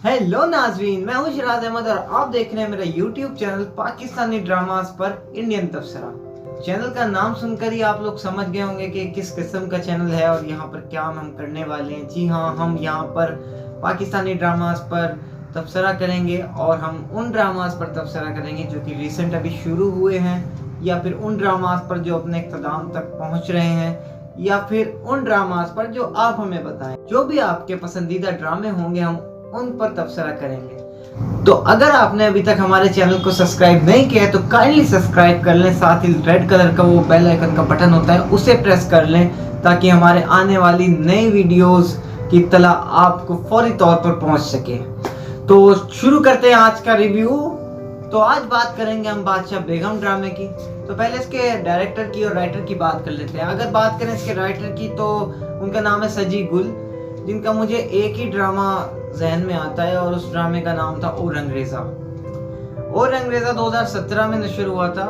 Hello नाजरीन, मैं हूं शिराज अहमद और आप देख रहे हैं मेरा यूट्यूब चैनल पाकिस्तानी ड्रामास पर इंडियन तबसरा। चैनल का नाम सुनकर ही आप लोग समझ गए होंगे कि किस किस्म का चैनल है और यहाँ पर क्या हम करने वाले हैं। जी हाँ, हम यहाँ पर पाकिस्तानी ड्रामास पर तबसरा करेंगे और हम उन ड्रामास पर तबसरा करेंगे जो कि रिसेंट अभी शुरू हुए हैं, या फिर उन ड्रामास पर जो अपने इख्तिताम तक पहुँच रहे हैं, या फिर उन ड्रामास पर जो आप हमें बताएं। जो भी आपके पसंदीदा ड्रामे होंगे हम उन पर तबसरा करेंगे। तो अगर आपने अभी तक हमारे चैनल को सब्सक्राइब नहीं किया है तो काइंडली सब्सक्राइब कर लें, साथ ही रेड कलर का वो बेल आइकन का बटन होता है उसे प्रेस कर लें ताकि हमारे आने वाली नई वीडियोस की इत्तला आपको फौरी तौर पर पहुंच सके। तो शुरू करते हैं आज का रिव्यू। तो आज बात करेंगे हम बादशाह बेगम ड्रामे की। तो पहले इसके डायरेक्टर की और राइटर की बात कर लेते हैं। अगर बात करें इसके राइटर की तो उनका नाम है सजी गुल, जिनका मुझे एक ही ड्रामा जहन में आता है और उस ड्रामे का नाम था ओ रंगरेजा। ओ रंगरेजा 2017 में नशर हुआ था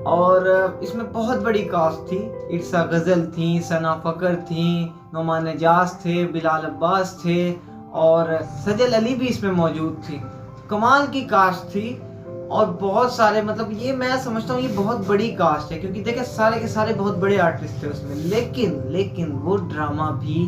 और इसमें बहुत बड़ी कास्ट थी। इर्सा गजल थी, सना फकर थी, नोमान एजाज थे, बिलाल अब्बास थे और सजल अली भी इसमें मौजूद थी। कमाल की कास्ट थी और बहुत सारे, मतलब ये मैं समझता हूँ ये बहुत बड़ी कास्ट है क्योंकि देखे सारे के सारे बहुत बड़े आर्टिस्ट थे उसमें। लेकिन वो ड्रामा भी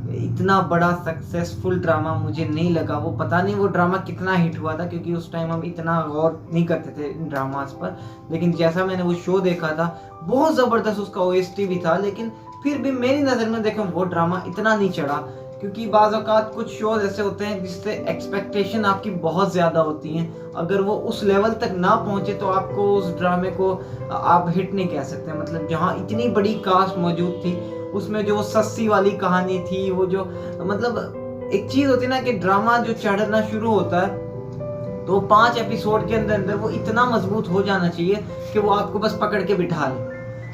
इतना बड़ा सक्सेसफुल ड्रामा मुझे नहीं लगा। वो पता नहीं वो ड्रामा कितना हिट हुआ था क्योंकि उस टाइम हम इतना गौर नहीं करते थे इन ड्रामास पर। लेकिन जैसा मैंने वो शो देखा था बहुत ज़बरदस्त उसका ओएसटी भी था, लेकिन फिर भी मेरी नज़र में देखें वो ड्रामा इतना नहीं चढ़ा क्योंकि बाज़ औक़ात कुछ शोज ऐसे होते हैं जिससे एक्सपेक्टेशन आपकी बहुत ज़्यादा होती हैं। अगर वो उस लेवल तक ना पहुँचे तो आपको उस ड्रामे को आप हिट नहीं कह सकते। मतलब जहाँ इतनी बड़ी कास्ट मौजूद थी उसमें जो सस्सी वाली कहानी थी, वो जो मतलब एक चीज़ होती है ना कि ड्रामा जो चढ़ना शुरू होता है तो 5 एपिसोड के अंदर वो इतना मजबूत हो जाना चाहिए कि वो आपको बस पकड़ के बिठा ले।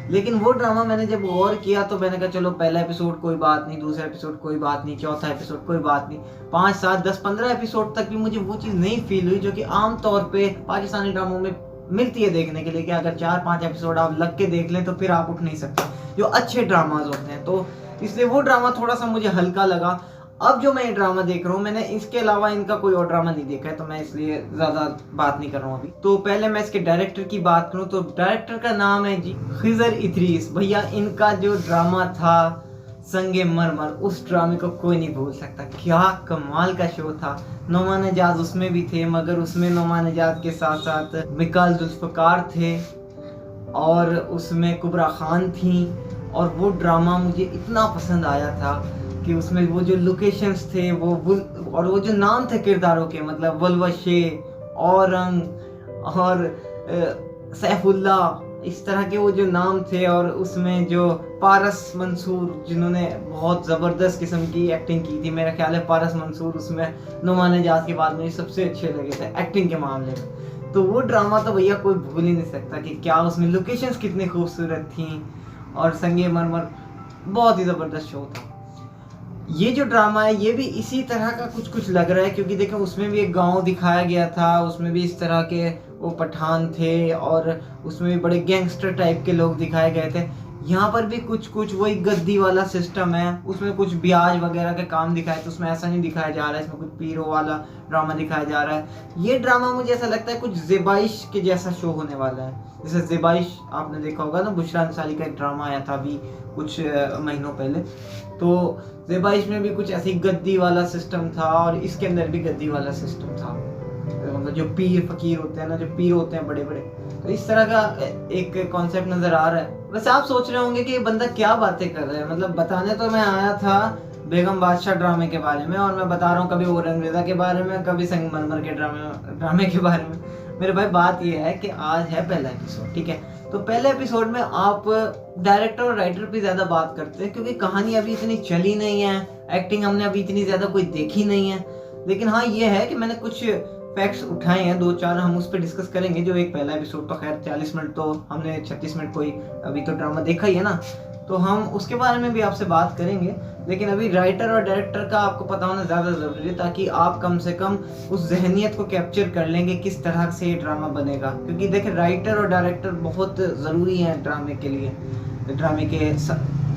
लेकिन वो ड्रामा मैंने जब गौर किया तो मैंने कहा चलो पहला एपिसोड कोई बात नहीं, दूसरा एपिसोड कोई बात नहीं, चौथा एपिसोड कोई बात नहीं, 5, 7, 10, 15 एपिसोड तक भी मुझे वो चीज़ नहीं फील हुई जो कि आम तौर पे पाकिस्तानी ड्रामों में मिलती है देखने के लिए कि अगर 4-5 एपिसोड आप लग के देख लें तो फिर आप उठ नहीं सकते, जो अच्छे ड्रामाज होते हैं। तो इसलिए वो ड्रामा थोड़ा सा मुझे हल्का लगा। अब जो मैं ये ड्रामा देख रहा हूँ मैंने इसके अलावा इनका कोई और ड्रामा नहीं देखा है तो मैं इसलिए ज़्यादा बात नहीं कर रहा हूँ अभी। तो पहले मैं इसके डायरेक्टर की बात करूँ तो डायरेक्टर का नाम है जी खिजर इदरीस। भैया इनका जो ड्रामा था संगे मरमर, उस ड्रामे को कोई नहीं भूल सकता। क्या कमाल का शो था। नोमान एजाज उसमें भी थे, मगर उसमें नोमान एजाज के साथ साथ मिकाल जुल्फ़िकार थे और उसमें कुबरा खान थी। और वो ड्रामा मुझे इतना पसंद आया था कि उसमें वो जो लोकेशंस थे और वो जो नाम थे किरदारों के, मतलब वलवशे, औरंग और सैफुल्ला, इस तरह के वो जो नाम थे। और उसमें जो पारस मंसूर जिन्होंने बहुत ज़बरदस्त किस्म की एक्टिंग की थी, मेरा ख्याल है पारस मंसूर उसमें नोमान एजाज के बाद मुझे सबसे अच्छे लगे थे एक्टिंग के मामले में। तो वो ड्रामा तो भैया कोई भूल ही नहीं सकता कि क्या उसमें लोकेशंस कितनी खूबसूरत थी और संगे मरमर बहुत ही ज़बरदस्त शो था। ये जो ड्रामा है ये भी इसी तरह का कुछ लग रहा है क्योंकि देखो उसमें भी एक गांव दिखाया गया था, उसमें भी इस तरह के वो पठान थे और उसमें भी बड़े गैंगस्टर टाइप के लोग दिखाए गए थे। यहाँ पर भी कुछ वही गद्दी वाला सिस्टम है, उसमें कुछ ब्याज वगैरह के काम दिखाए तो उसमें ऐसा नहीं दिखाया जा रहा है। इसमें कुछ पीरों वाला ड्रामा दिखाया जा रहा है। ये ड्रामा मुझे ऐसा लगता है कुछ ज़ेबाइश के जैसा शो होने वाला है। जैसे ज़ेबाइश आपने देखा होगा ना, बुशरा अंसारी का एक ड्रामा आया था अभी कुछ महीनों पहले। तो ज़ेबाइश में भी कुछ ऐसी गद्दी वाला सिस्टम था और इसके अंदर भी गद्दी वाला सिस्टम था। मतलब जो पीर फकीर होते हैं ना, जो पीर होते हैं बड़े बड़े, तो इस तरह का एक कॉन्सेप्ट नज़र आ रहा है। वैसे आप सोच रहे होंगे कि ये बंदा क्या बातें कर रहा है। मतलब बताने तो मैं आया था बेगम बादशाह ड्रामे के बारे में और मैं बता रहा हूँ कभी ओ रंगरेजा के बारे में, कभी संगमरमर के ड्रामे के बारे में। मेरे भाई बात ये है कि आज है पहला एपिसोड, ठीक है। तो पहले एपिसोड में आप डायरेक्टर और राइटर पे ज़्यादा बात करते हैं क्योंकि कहानी अभी इतनी चली नहीं है, एक्टिंग हमने अभी इतनी ज़्यादा कोई देखी नहीं है। लेकिन हाँ ये है कि मैंने कुछ फैक्ट्स उठाए हैं, 2-4 हम उस पर डिस्कस करेंगे। जो एक पहला एपिसोड तो खैर 40 मिनट, तो हमने 36 मिनट कोई अभी तो ड्रामा देखा ही है ना, तो हम उसके बारे में भी आपसे बात करेंगे। लेकिन अभी राइटर और डायरेक्टर का आपको पता होना ज़्यादा ज़रूरी है ताकि आप कम से कम उस जहनियत को कैप्चर कर लेंगे किस तरह से ये ड्रामा बनेगा। क्योंकि देखिए राइटर और डायरेक्टर बहुत ज़रूरी हैं ड्रामे के लिए, ड्रामे के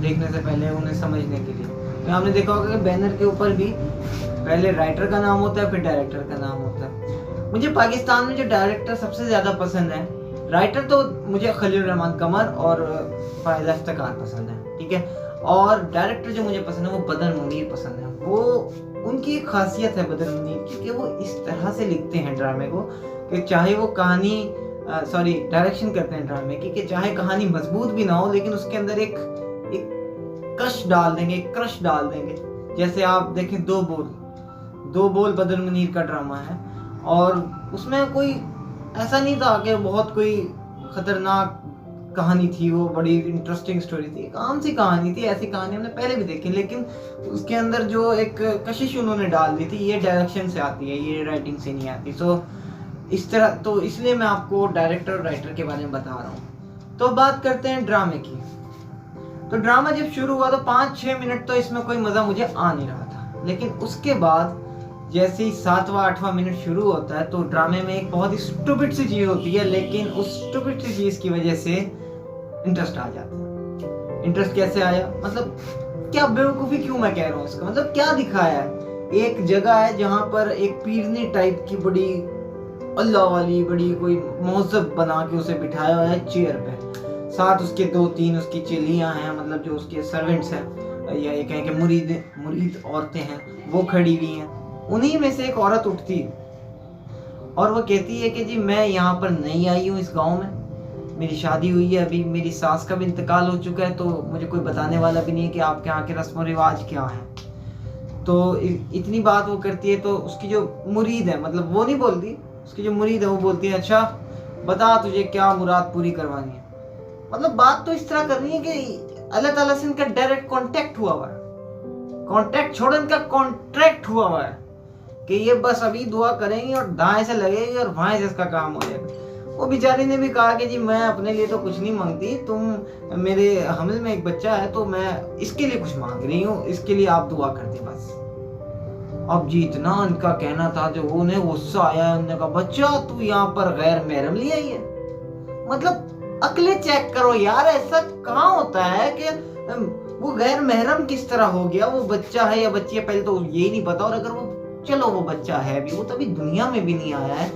देखने से पहले उन्हें समझने के लिए। तो आपने देखा होगा कि बैनर के ऊपर भी पहले राइटर का नाम होता है, फिर डायरेक्टर का नाम होता है। मुझे पाकिस्तान में जो डायरेक्टर सबसे ज़्यादा पसंद है, राइटर तो मुझे खलील रहमान कमर और फायदा इफ्तिकार पसंद है, ठीक है, और डायरेक्टर जो मुझे पसंद है वो बदर मुनीर पसंद है। वो उनकी एक खासियत है बदर मुनीर की कि वो इस तरह से लिखते हैं ड्रामे को कि चाहे वो कहानी डायरेक्शन करते हैं ड्रामे की, कि चाहे कहानी मजबूत भी ना हो लेकिन उसके अंदर एक कश डाल देंगे, एक क्रश डाल देंगे। जैसे आप देखें दो बोल बदर मुनीर का ड्रामा है, और उसमें कोई ऐसा नहीं था कि बहुत कोई खतरनाक कहानी थी, वो बड़ी इंटरेस्टिंग स्टोरी थी, एक आम सी कहानी थी। ऐसी कहानी हमने पहले भी देखी, लेकिन उसके अंदर जो एक कशिश उन्होंने डाल दी थी, ये डायरेक्शन से आती है, ये राइटिंग से नहीं आती। सो इस तरह, तो इसलिए मैं आपको डायरेक्टर और राइटर के बारे में बता रहा हूँ। तो बात करते हैं ड्रामे की। तो ड्रामा जब शुरू हुआ तो 5-6 मिनट तो इसमें कोई मज़ा मुझे आ नहीं रहा था, लेकिन उसके बाद जैसे ही 7वां-8वां मिनट शुरू होता है तो ड्रामे में एक बहुत ही स्टूपिड सी चीज़ होती है, लेकिन उस स्टूपिड सी चीज़ की वजह से इंटरेस्ट आ जाता है। इंटरेस्ट कैसे आया, मतलब क्या बेवकूफ़ी, क्यों मैं कह रहा हूँ इसका मतलब, क्या दिखाया है। एक जगह है जहाँ पर एक पीरनी टाइप की बड़ी अल्लाह वाली बड़ी कोई मौज़ब बना के उसे बिठाया हुआ है चेयर पे, साथ उसके 2-3 उसकी चेलियाँ हैं, मतलब जो उसके सर्वेंट्स हैं, या ये कहें कि मुरीद औरतें हैं, वो खड़ी हुई हैं। उन्हीं में से एक औरत उठती है और वो कहती है कि जी मैं यहाँ पर नई आई हूँ इस गांव में, मेरी शादी हुई है, अभी मेरी सास का भी इंतकाल हो चुका है, तो मुझे कोई बताने वाला भी नहीं है कि आपके यहाँ के रस्म रिवाज क्या है। तो इतनी बात वो करती है, तो उसकी जो मुरीद है, मतलब वो नहीं बोलती, उसकी जो मुरीद है वो बोलती है, अच्छा बता तुझे क्या मुराद पूरी करवानी है। मतलब बात तो इस तरह करनी है कि अल्लाह ताला से इनका डायरेक्ट कांटेक्ट हुआ हुआ है, कांटेक्ट छोड़ो, इनका कॉन्ट्रैक्ट हुआ हुआ है कि ये बस अभी दुआ करेंगी और दाएं से लगेगी और बाएं से इसका काम हो जाएगा। वो बेचारी ने भी कहा कि जी मैं अपने लिए तो कुछ नहीं मांगती, तुम मेरे हमल में एक बच्चा है तो मैं इसके लिए कुछ मांग रही हूँ, इसके लिए आप दुआ कर दे बस। अब जी इतना उनका कहना था जो उन्हें गुस्सा आया, उन्होंने कहा बच्चा तू यहाँ पर गैर महरम ले आई है। मतलब अकले चेक करो यार, ऐसा कहाँ होता है कि वो गैर महरम किस तरह हो गया, वो बच्चा है या बच्ची है पहले तो ये नहीं पता, और अगर वो चलो वो बच्चा है भी, वो तो अभी दुनिया में भी नहीं आया है।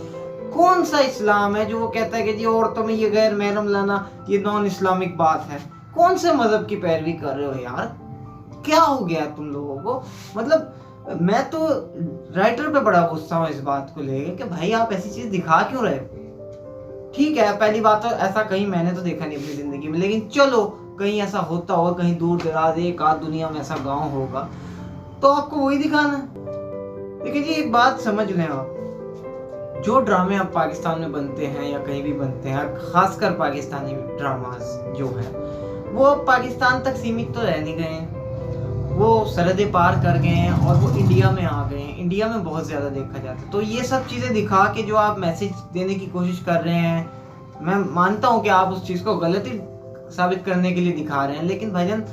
कौन सा इस्लाम है जो वो कहता है कि जी औरतों में ये गैर महरम लाना ये नॉन इस्लामिक बात है। कौन से मजहब की पैरवी कर रहे हो यार, क्या हो गया तुम लोगों को। मतलब मैं तो राइटर पे बड़ा गुस्सा हूँ इस बात को लेकर कि भाई आप ऐसी चीज दिखा क्यों रहे हो। ठीक है, पहली बात तो ऐसा कहीं मैंने तो देखा नहीं अपनी जिंदगी में, लेकिन चलो कहीं ऐसा होता होगा, कहीं दूर दराज एक आध दुनिया में ऐसा गांव होगा, तो आपको वही दिखाना है। देखिए जी एक बात समझ लें आप, जो ड्रामे अब पाकिस्तान में बनते हैं या कहीं भी बनते हैं, खासकर पाकिस्तानी ड्रामाज जो है वो अब पाकिस्तान तक सीमित तो रह नहीं गए हैं, वो सरहदें पार कर गए हैं और वो इंडिया में आ गए हैं। इंडिया में बहुत ज़्यादा देखा जाता है। तो ये सब चीज़ें दिखा के जो आप मैसेज देने की कोशिश कर रहे हैं, मैं मानता हूँ कि आप उस चीज़ को गलत ही साबित करने के लिए दिखा रहे हैं, लेकिन भाईजान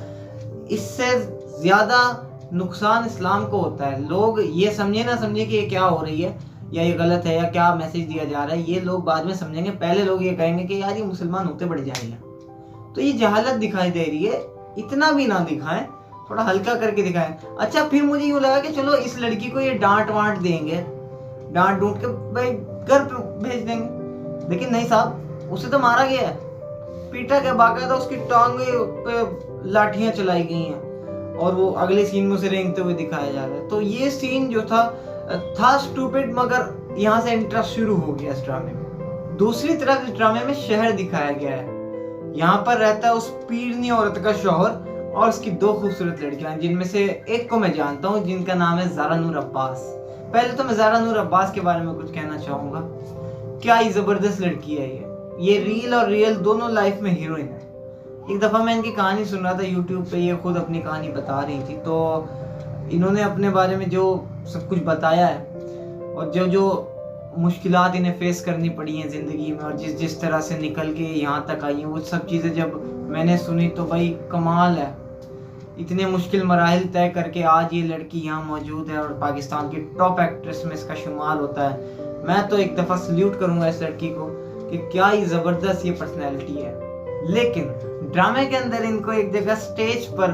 इससे ज़्यादा नुकसान इस्लाम को होता है। लोग ये समझे ना समझे कि ये क्या हो रही है या ये गलत है या क्या मैसेज दिया जा रहा है, ये लोग बाद में समझेंगे। पहले लोग ये कहेंगे कि यार ये मुसलमान होते बड़े जाहिल हैं। तो ये जहालत दिखाई दे रही है, इतना भी ना दिखाएं, थोड़ा हल्का करके दिखाएं। अच्छा फिर मुझे यूँ लगा कि चलो इस लड़की को ये डांट वांट देंगे, डांट डूंट के भाई घर पे भेज देंगे, लेकिन नहीं साहब, उसे तो मारा गया है, पीटा के बाकायदा उसकी टांगे पे लाठियां चलाई गई हैं और वो अगले सीन में उसे रेंगते हुए दिखाया जा रहा है। तो ये सीन जो था स्टूपिड, मगर यहाँ से इंटरेस्ट शुरू हो गया इस ड्रामे में। दूसरी तरफ इस ड्रामे में शहर दिखाया गया है, यहाँ पर रहता है उस पीरनी औरत का शौहर और उसकी 2 खूबसूरत लड़कियां, जिनमें से एक को मैं जानता हूँ जिनका नाम है ज़ारा नूर अब्बास। पहले तो मैं ज़ारा नूर अब्बास के बारे में कुछ कहना चाहूँगा। क्या ही ज़बरदस्त लड़की है ये रील और रियल दोनों लाइफ में हीरोइन है। एक दफ़ा मैं इनकी कहानी सुन रहा था यूट्यूब पे, ये खुद अपनी कहानी बता रही थी, तो इन्होंने अपने बारे में जो सब कुछ बताया है और जो मुश्किलात इन्हें फेस करनी पड़ी हैं ज़िंदगी में और जिस तरह से निकल के यहाँ तक आई हैं, वो सब चीज़ें जब मैंने सुनी तो भाई कमाल है। इतने मुश्किल मराहिल तय करके आज ये लड़की यहाँ मौजूद है और पाकिस्तान की टॉप एक्ट्रेस में इसका शुमार होता है। मैं तो एक दफ़ा सल्यूट करूँगा इस लड़की को कि क्या ही ज़बरदस्त ये पर्सनैलिटी है। लेकिन ड्रामे के अंदर इनको एक जगह स्टेज पर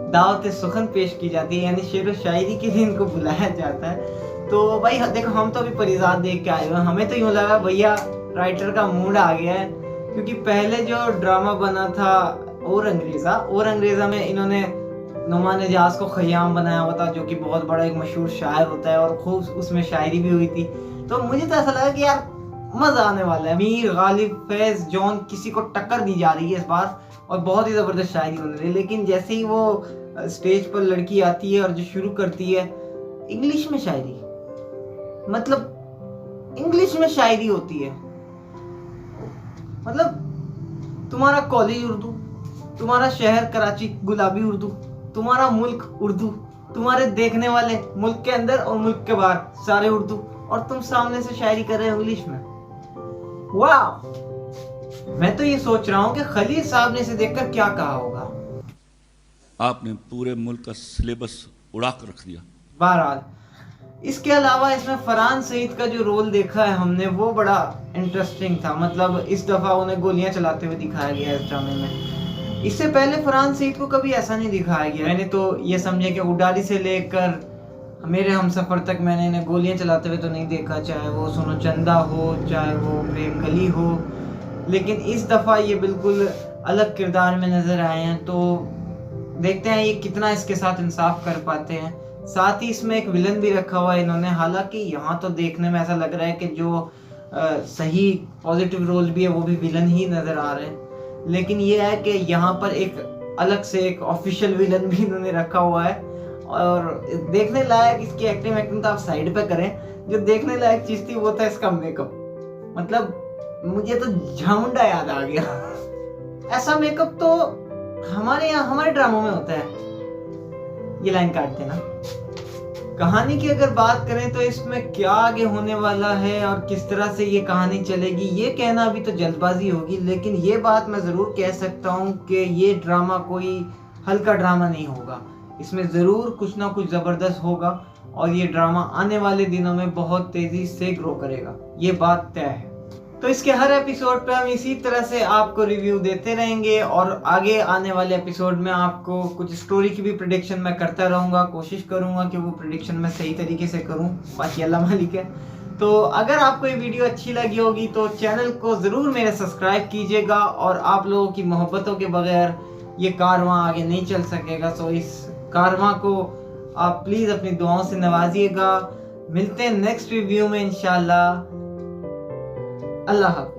दावत सुखन पेश की जाती है, यानी शेर व शायरी के लिए इनको बुलाया जाता है। तो भाई देखो, हम तो अभी परिजात देख के आए हुए हैं, हमें तो यूँ लगा भैया राइटर का मूड आ गया है, क्योंकि पहले जो ड्रामा बना था और अंग्रेज़ा में इन्होंने नुमान एजाज को खयाम बनाया हुआ था, जो कि बहुत बड़ा एक मशहूर शायर होता है, और खूब उसमें शायरी भी हुई थी। तो मुझे तो ऐसा लगा कि यार मजा आने वाला है। मीर, गालिब, फैज, जॉन, किसी को टक्कर दी जा रही है इस बार, और बहुत ही जबरदस्त शायरी होने रही है। लेकिन जैसे ही वो स्टेज पर लड़की आती है और जो शुरू करती है इंग्लिश में शायरी, मतलब इंग्लिश में शायरी होती है, मतलब तुम्हारा कॉलेज उर्दू, तुम्हारा शहर कराची गुलाबी उर्दू, तुम्हारा मुल्क उर्दू, तुम्हारे देखने वाले मुल्क के अंदर और मुल्क के बाहर सारे उर्दू, और तुम सामने से शायरी कर रहे हो इंग्लिश में। वाह! मैं तो ये सोच रहा हूँ कि खलील साहब ने इसे देखकर क्या कहा होगा। आपने पूरे मुल्क का सिलेबस उड़ा कर रख दिया। बहरहाल, इसके अलावा इसमें फरहान सईद का जो रोल देखा है हमने, वो बड़ा इंटरेस्टिंग था। मतलब इस दफा उन्हें गोलियां चलाते हुए दिखाया गया इस ड्रामे में। इससे पहले फरहान सईद को कभी ऐसा नहीं दिखाया गया। मैंने तो ये समझे कि उडारी से लेकर मेरे हमसफर तक मैंने इन्हें गोलियां चलाते हुए तो नहीं देखा, चाहे वो सुनो चंदा हो, चाहे वो प्रेम गली हो। लेकिन इस दफ़ा ये बिल्कुल अलग किरदार में नज़र आए हैं, तो देखते हैं ये कितना इसके साथ इंसाफ कर पाते हैं। साथ ही इसमें एक विलन भी रखा हुआ है इन्होंने। हालांकि यहाँ तो देखने में ऐसा लग रहा है कि जो सही पॉजिटिव रोल भी है वो भी विलन ही नज़र आ रहे हैं। लेकिन ये है कि यहाँ पर एक अलग से एक ऑफिशियल विलन भी इन्होंने रखा हुआ है, और देखने लायक इसकी एक्टिंग तो आप साइड पे करें। जो देखने लायक चीज थी वो था इसका मेकअप। मतलब मुझे तो झामुंडा याद आ गया। ऐसा मेकअप तो हमारे यहाँ हमारे ड्रामों में होता है। ये लाइन काट देना। कहानी की अगर बात करें तो इसमें क्या आगे होने वाला है और किस तरह से ये कहानी चलेगी, ये कहना अभी तो जल्दबाजी होगी। लेकिन ये बात मैं जरूर कह सकता हूँ कि ये ड्रामा कोई हल्का ड्रामा नहीं होगा। इसमें ज़रूर कुछ ना कुछ ज़बरदस्त होगा, और ये ड्रामा आने वाले दिनों में बहुत तेज़ी से ग्रो करेगा, ये बात तय है। तो इसके हर एपिसोड पे हम इसी तरह से आपको रिव्यू देते रहेंगे, और आगे आने वाले एपिसोड में आपको कुछ स्टोरी की भी प्रेडिक्शन मैं करता रहूँगा। कोशिश करूँगा कि वो प्रेडिक्शन मैं सही तरीके से करूँ, बाकी अल्लाह मालिक है। तो अगर आपको ये वीडियो अच्छी लगी होगी तो चैनल को ज़रूर मेरे सब्सक्राइब कीजिएगा, और आप लोगों की मोहब्बतों के बगैर ये कारवां आगे नहीं चल सकेगा। तो इस कारवां को आप प्लीज़ अपनी दुआओं से नवाजिएगा। मिलते हैं नेक्स्ट रिव्यू में इंशाल्लाह। अल्लाह हाफ़िज़।